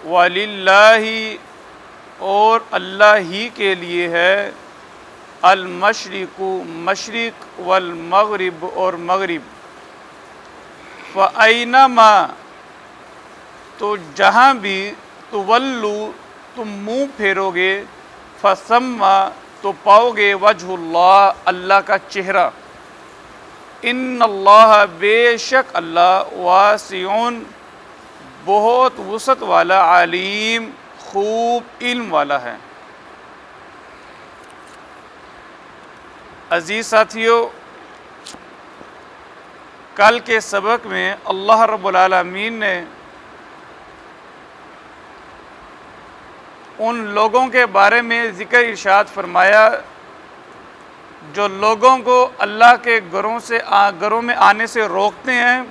वलिल्लाहि, और अल्लाह ही के लिए है, अल मशरिकु, मशरिक, वल मगरिब, और मगरिब। फ़अइनमा, तो जहाँ भी, तुवल्लु, तुम मुँह फेरोगे, फसम्मा, तो पाओगे, वजहुल्लाह, अल्लाह का चेहरा। इन्नल्लाह, बेशक अल्लाह, वासिउन, बहुत वसअत वाला, आलीम, खूब इल्म वाला है। अजीज़ साथियों, कल के सबक में अल्लाह रब्बुल आलमीन ने उन लोगों के बारे में ज़िक्र इरशाद फरमाया जो लोगों को अल्लाह के घरों में आने से रोकते हैं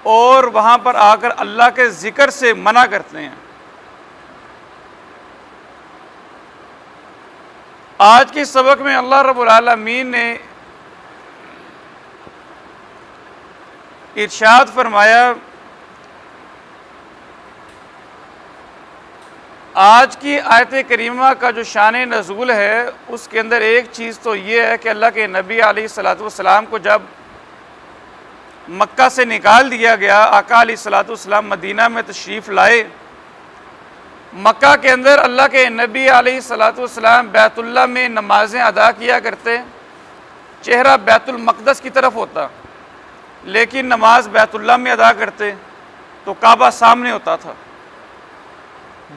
और वहाँ पर आकर अल्लाह के ज़िक्र से मना करते हैं। आज के सबक में अल्लाह रब्बुल आलमीन ने इरशाद फरमाया, आज की आयत करीमा का जो शान नज़ूल है उसके अंदर एक चीज़ तो ये है कि अल्लाह के नबी अलैहिस्सलातु वस्सलाम को जब मक्का से निकाल दिया गया, आका अलैहिस्सलातु वस्सलाम मदीना में तशरीफ़ लाए। मक्का के अंदर अल्लाह के नबी अलैहिस्सलातु वस्सलाम बैतुल्लाह में नमाज़ें अदा किया करते, चेहरा बैतुल मक़दस की तरफ होता, लेकिन नमाज बैतुल्लाह में अदा करते तो काबा सामने होता था।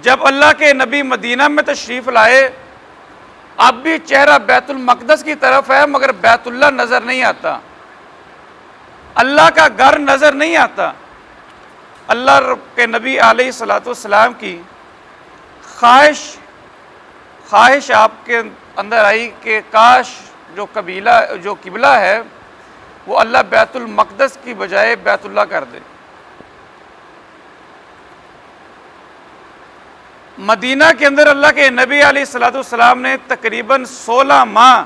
जब अल्लाह के नबी मदीना में तशरीफ़ लाए, अब भी चेहरा बैतुल मक़दस की तरफ है मगर बैतुल्लाह नज़र नहीं आता, अल्लाह का घर नज़र नहीं आता। अल्लाह के नबी अलैहिस्सलातु वस्सलाम की ख्वाहिश आपके अंदर आई कि काश जो किबला है वो अल्लाह बैतुल मक़दस की बजाय बैतुल्लाह कर दे। मदीना के अंदर अल्लाह के नबी अलैहिस्सलातु वस्सलाम ने तकरीबन 16 माह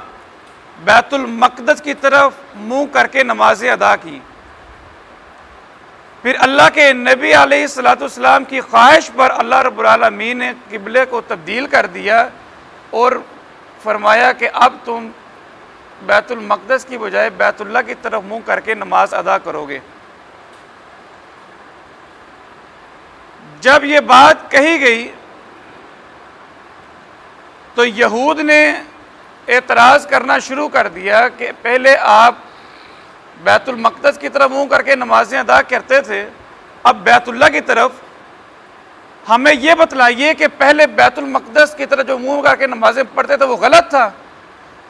बैतुल मक़दस की तरफ मुँह करके नमाजें अदा की। फिर अल्लाह के नबी अलैहिस्सलातु वस्सलाम की ख्वाहिश पर अल्लाह रब्बुल आलमीन ने किबले को तब्दील कर दिया और फरमाया कि अब तुम बैतुल मक़दस की बजाय बैतुल्लाह की तरफ मुँह करके नमाज अदा करोगे। जब ये बात कही गई तो यहूद ने एतराज़ करना शुरू कर दिया कि पहले आप बैतुल मक़दस की तरफ मुँह करके नमाजें अदा करते थे, अब बैतुल्लाह की तरफ। हमें ये बतलाइए कि पहले बैतुल मक़दस की तरफ जो मुँह करके नमाजें पढ़ते थे वो गलत था?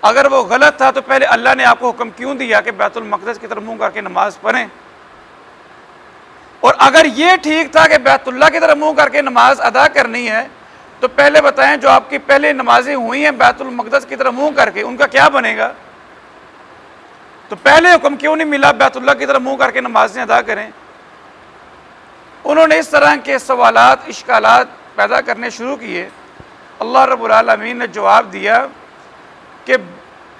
अगर वो गलत था तो पहले अल्लाह ने आपको हुक्म क्यों दिया कि बैतुल मक़दस की तरफ मुँह करके नमाज पढ़ें? और अगर ये ठीक था कि बैतुल्लाह की तरफ मुँह करके नमाज अदा करनी है तो पहले बताएं जो आपकी पहले नमाजें हुई हैं बैतुल मक़दस की तरफ मुँह करके, उनका क्या बनेगा? तो पहले हुक्म क्यों नहीं मिला बैतुल्लाह की तरफ मुँह करके नमाजें अदा करें? उन्होंने इस तरह के सवालात, इश्कालात पैदा करने शुरू किए। अल्लाह रब्बुल आलमीन ने जवाब दिया कि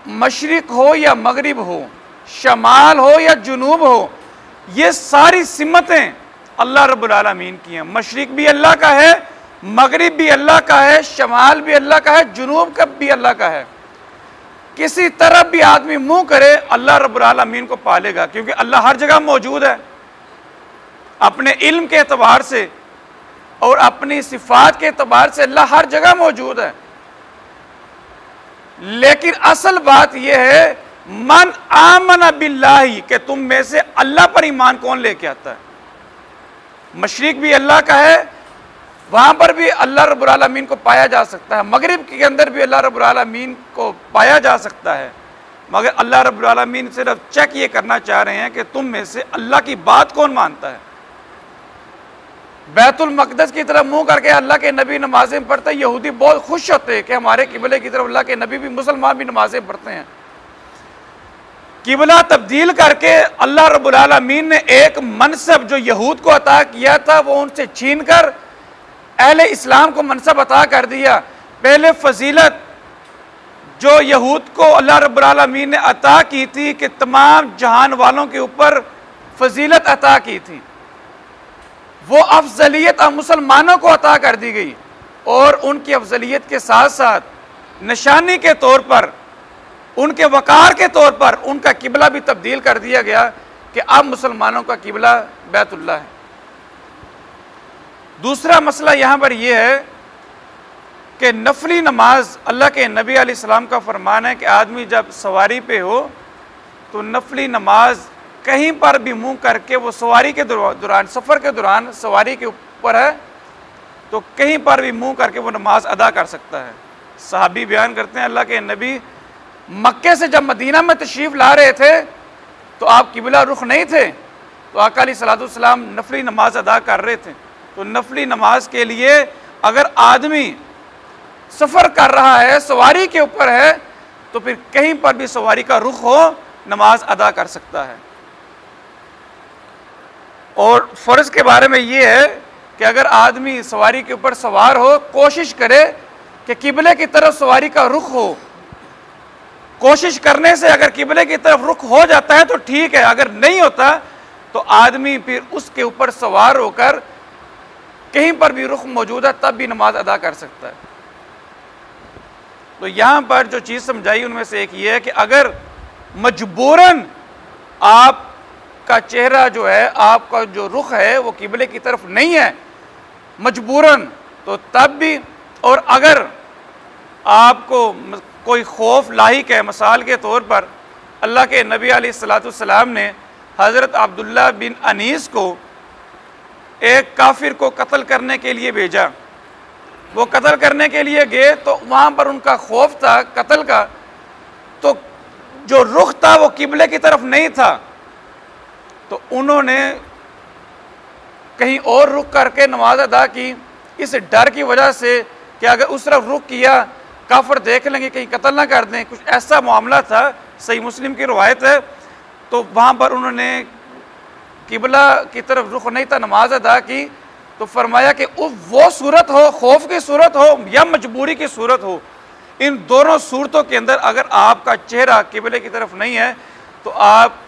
मशरिक हो या मगरिब हो, शमाल हो या जुनूब हो, ये सारी सिमतें अल्लाह रब्बुल आलमीन की हैं। मशरिक भी अल्लाह का है, मगरिब भी अल्लाह का है, शमाल भी अल्लाह का है, जुनूब का भी अल्लाह का है। किसी तरफ भी आदमी मुंह करे अल्लाह रब्बुल आलमीन को पालेगा, क्योंकि अल्लाह हर जगह मौजूद है। अपने इल्म के एतबार से और अपनी सिफात के एतबार से अल्लाह हर जगह मौजूद है। लेकिन असल बात यह है, मन आमन बिल्लाही, कि तुम में से अल्लाह पर ईमान कौन लेके आता है। मशरिक भी अल्लाह का है, वहां पर भी अल्लाह रब्बुल आलमीन को पाया जा सकता है, मगरिब के अंदर भी अल्लाह रब्बुल आलमीन को पाया जा सकता है। मगर अल्लाह रब्बुल आलमीन सिर्फ चेक ये करना चाह रहे हैं कि तुम में से अल्लाह की बात कौन मानता है। बैतुल मक़दस की तरफ मुंह करके अल्लाह के नबी नमाजें पढ़ते, यहूदी बहुत खुश होते हैं कि हमारे किबले की तरफ अल्लाह के नबी भी, मुसलमान भी नमाजें पढ़ते हैं। किबला तब्दील करके अल्लाह रब्बुल आलमीन ने एक मनसब जो यहूद को अता किया था वो उनसे छीन कर अहले इस्लाम को मनसब अता कर दिया। पहले फजीलत जो यहूद को अल्लाह रब्बुल आलमीन ने अता की थी कि तमाम जहान वालों के ऊपर फजीलत अता की थी, वो अफजलियत अब मुसलमानों को अता कर दी गई, और उनकी अफजलियत के साथ साथ निशानी के तौर पर, उनके वकार के तौर पर उनका किबला भी तब्दील कर दिया गया कि अब मुसलमानों का किबला बैतुल्लाह है। दूसरा मसला यहाँ पर यह है कि नफली नमाज, अल्लाह के नबी अलैहिस्सलाम का फरमान है कि आदमी जब सवारी पे हो तो नफली नमाज कहीं पर भी मुंह करके, वो सवारी के दौरान, सफ़र के दौरान सवारी के ऊपर है तो कहीं पर भी मुंह करके वो नमाज अदा कर सकता है। सहाबी बयान करते हैं अल्लाह के नबी मक्के से जब मदीना में तशरीफ़ ला रहे थे तो आप किबला रुख नहीं थे, तो आका अलैहिस्सलातु वस्सलाम नफली नमाज अदा कर रहे थे। तो नफली नमाज के लिए अगर आदमी सफ़र कर रहा है, सवारी के ऊपर है, तो फिर कहीं पर भी सवारी का रुख हो, नमाज अदा कर सकता है। और फ़र्ज के बारे में ये है कि अगर आदमी सवारी के ऊपर सवार हो, कोशिश करे कि किबले की तरफ सवारी का रुख हो। कोशिश करने से अगर किबले की तरफ रुख हो जाता है तो ठीक है, अगर नहीं होता तो आदमी फिर उसके ऊपर सवार होकर कहीं पर भी रुख मौजूद है तब भी नमाज अदा कर सकता है। तो यहाँ पर जो चीज़ समझाई उनमें से एक ये है कि अगर मजबूरन आपका चेहरा जो है, आपका जो रुख है वो किबले की तरफ नहीं है मजबूरन, तो तब भी, और अगर आपको कोई खौफ लाहिक है, मिसाल के तौर पर अल्लाह के नबी अलैहिस्सलाम ने हज़रत अब्दुल्ला बिन अनीस को, एक काफिर को कत्ल करने के लिए भेजा। वो कत्ल करने के लिए गए तो वहाँ पर उनका खौफ था कत्ल का, तो जो रुख था वो किबले की तरफ नहीं था, तो उन्होंने कहीं और रुख करके नमाज अदा की, इस डर की वजह से कि अगर उस तरफ रुख किया काफिर देख लेंगे, कहीं कत्ल ना कर दें, कुछ ऐसा मामला था, सही मुस्लिम की रवायत है। तो वहाँ पर उन्होंने किबला की तरफ रुख नहीं था, नमाज अदा की। तो फरमाया कि वो सूरत हो, खौफ की सूरत हो या मजबूरी की सूरत हो, इन दोनों सूरतों के अंदर अगर आपका चेहरा किबले की तरफ नहीं है तो आप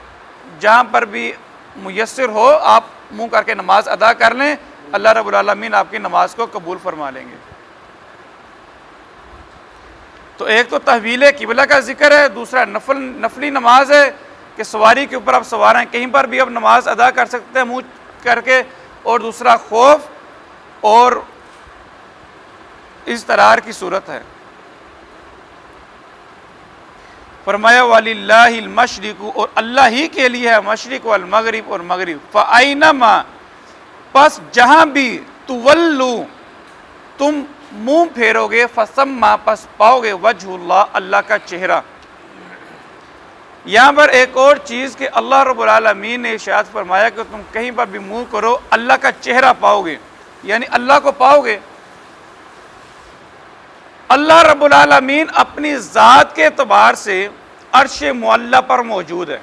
जहाँ पर भी मुयस्सर हो आप मुँह करके नमाज अदा कर लें, अल्लाह रब्बुल आलमीन आपकी नमाज को कबूल फरमा लेंगे। तो एक तो तहवील किबला का जिक्र है, दूसरा नफली नमाज है कि सवारी के ऊपर आप सवार हैं, कहीं पर भी आप नमाज अदा कर सकते हैं मुँह करके, और दूसरा खौफ और इज़्तिरार की सूरत है। फरमाया वलिल्लाहिल मशरिकु, और अल्लाह ही के लिए है मशरिक वल मगरिब, और मगरिब। फ़अइनमा, बस जहाँ भी तुवल्लू, तुम मुंह फेरोगे, फसम्मा, पस पाओगे वजहुल्लाह, अल्लाह का चेहरा। यहाँ पर एक और चीज़ कि अल्लाह रब्बुल आलमीन ने इरशाद फरमाया कि तुम कहीं पर भी मुंह करो अल्लाह का चेहरा पाओगे, यानी अल्लाह को पाओगे। अल्लाह रब्बुल आलमीन अपनी ज़ात के एतबार से अर्श मुअल्ला पर मौजूद है,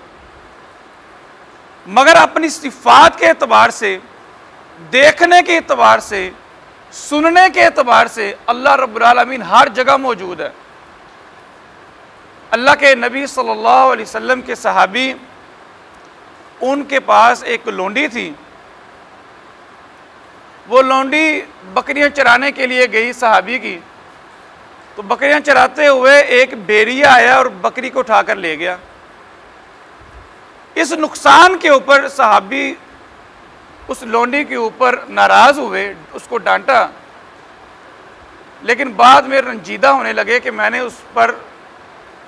मगर अपनी सिफ़ात के एतबार से, देखने के एतबार से, सुनने के एतबार से अल्लाह रब्बुल आलमीन हर जगह मौजूद है। अल्लाह के नबी सल्लल्लाहु अलैहि वसल्लम के सहाबी, उनके पास एक लोंडी थी। वो लोंडी बकरियां चराने के लिए गई सहाबी की, तो बकरियां चराते हुए एक भेड़िया आया और बकरी को उठाकर ले गया। इस नुकसान के ऊपर सहाबी उस लोंडी के ऊपर नाराज हुए, उसको डांटा, लेकिन बाद में रंजीदा होने लगे कि मैंने उस पर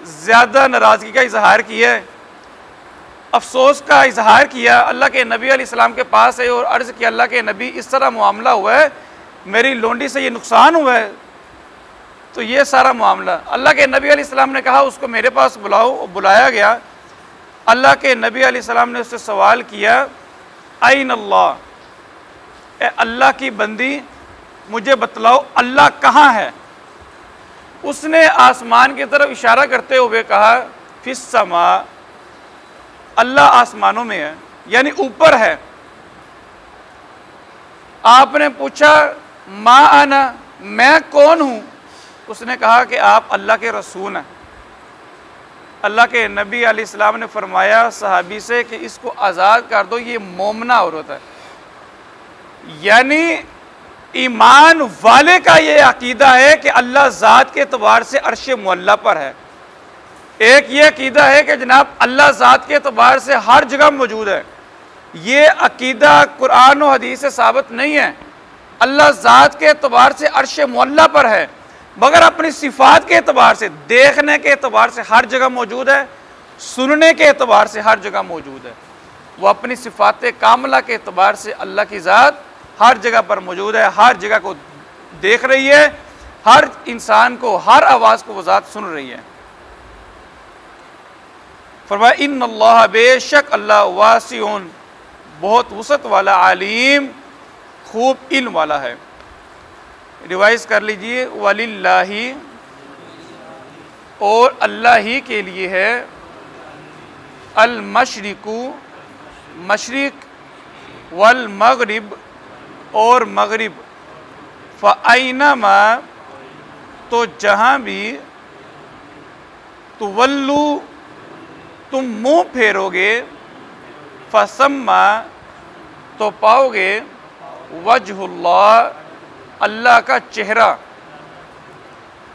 ज़्यादा नाराज़गी का इजहार किया है, अफसोस का इजहार किया। अल्लाह के नबी अलैहिस्सलाम के पास है और अर्ज़ किया अल्लाह के नबी इस तरह मामला हुआ है, मेरी लोंडी से ये नुकसान हुआ है, तो ये सारा मामला। अल्लाह के नबी अलैहिस्सलाम ने कहा उसको मेरे पास बुलाओ, बुलाया गया। अल्लाह के नबी अलैहिस्सलाम ने उससे सवाल किया, ऐन अल्लाह, ए अल्लाह की बंदी मुझे बतलाओ अल्लाह कहाँ है। उसने आसमान की तरफ इशारा करते हुए कहा, फिस समा, अल्लाह आसमानों में है, यानी ऊपर है। आपने पूछा मा आना, मैं कौन हूँ? उसने कहा कि आप अल्लाह के रसूल हैं। अल्लाह के नबी अलैहिस्सलाम ने फरमाया सहाबी से कि इसको आज़ाद कर दो, ये मोमना औरत है। यानी ईमान वाले का ये अकीदा है कि अल्लाह ज़ात के एतबार से अर्श मुअल्ला पर है। एक ये अकीदा है कि जनाब अल्लाह ज़ात के एतबार से हर जगह मौजूद है। ये अकीदा कुरान और हदीस से साबित नहीं है। अल्लाह ज़ात के एतबार से अर्श मुअल्ला पर है, मगर अपनी सिफ़ात के एतबार से, देखने के एतबार से हर जगह मौजूद है, सुनने के एतबार से हर जगह मौजूद है। वो अपनी सिफ़ात कामला के एतबार से अल्लाह की ज़ात हर जगह पर मौजूद है, हर जगह को देख रही है, हर इंसान को, हर आवाज़ को वो ज़ात सुन रही है। फरमाया इन्नल्लाह, बेशक अल्लाह, वासिउन, बहुत वसअत वाला, आलीम, खूब इल्म वाला है। रिवाइज कर लीजिए, वलिल्लाही, और अल्लाह ही के लिए है, अल मशरिकु, मशरिक, वल मगरिब, और मगरिब, फ़अइनमा, तो जहाँ भी, तुवल्लू, तुम मुँह फेरोगे, फ़सम्मा, तो पाओगे, वजहुल्लाह, अल्लाह का चेहरा,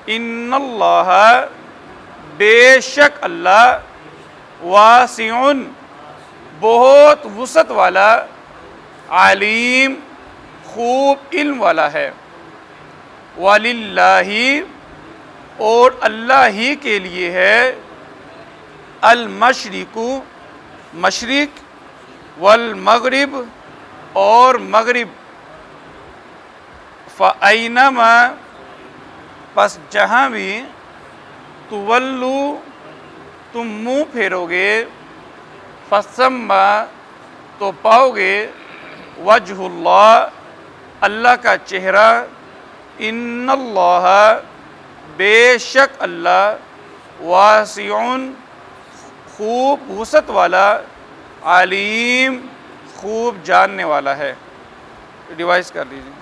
इन्नल्लाह, बेशक अल्लाह, वासिउन, बहुत वसअत वाला, आलीम, खूब इल्म वाला है। वलिल्लाही, और अल्लाह ही के लिए है, अल मशरिकु, मशरिक, वल मगरिब, और मगरिब, फ़अइनमा, बस जहाँ भी, तुवल्लू, तुम मुँह फेरोगे, फ़सम्मा, तो पाओगे, वजहुल्लाह, अल्लाह का चेहरा, इन्नल्लाह, बेशक अल्लाह, वासिउन, खूब वसअत वाला, आलीम, खूब जानने वाला है। रिवाइज कर लीजिए।